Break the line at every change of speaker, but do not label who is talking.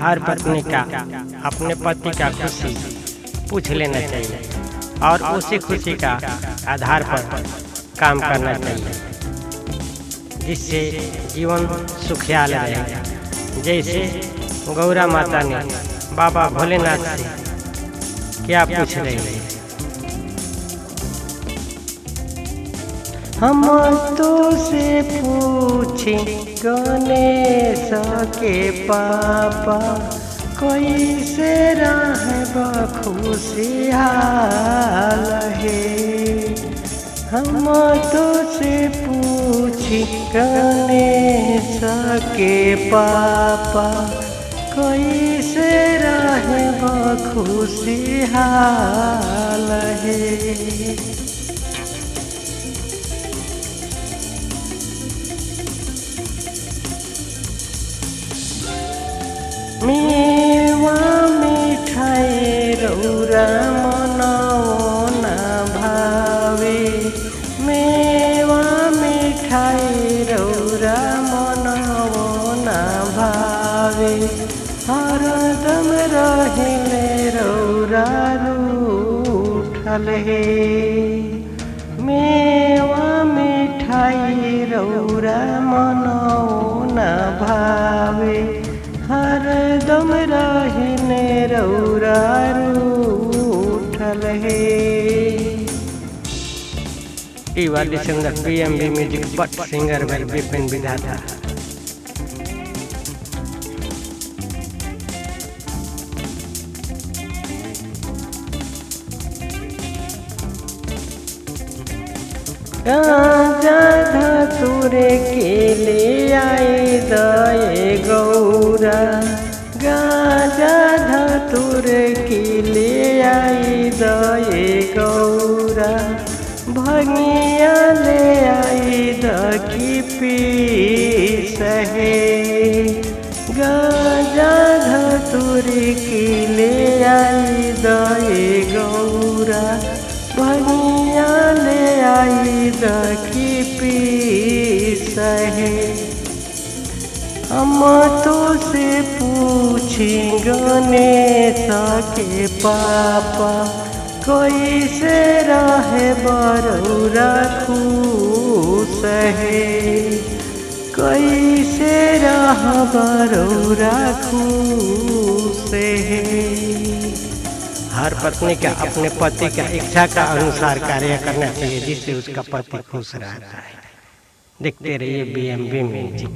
हर पत्नी का अपने पति का खुशी पूछ लेना चाहिए और उसी खुशी का आधार पर काम करना चाहिए, जिससे जीवन सुखियाल रहेगा। जैसे गौरा माता ने बाबा भोलेनाथ से क्या पूछ रही है, हम तो से पूछे गणेश के पापा, कोई से रहब खुशहाल है। हम तो से पूछे गणेश के पापा, कोई से रहब खुशहाल है। मेवा मिठाई रौरा मनौना भावे, मेवा मिठाई रौरा मनौना भावे, हरदम रहिले रौरा रूठल हे। मेवा मिठाई रौरा मनौना भावे, हरदम रहिने रौरा रूठल है। Singer PMB music but singer by Vipin Vidhata. गांजा धतूरे के ले आए दए गौरा, गांजा धतूरे के ले आई दए गौरा, भंगिया ले आई दकी पीस है। गांजा धतूरे के ले आई दए गौरा, भंगिया ले आई दकी पीस है। हम तो से पूछी गणेश के पापा, कोई से रहे बरौरा खुश है, कोई से रह बरौरा खुश है। हर पत्नी का अपने पति का इच्छा का अनुसार कार्य करना चाहिए, जिससे उसका पति खुश रहता है। देखते रहिए BMB म्यूजिक।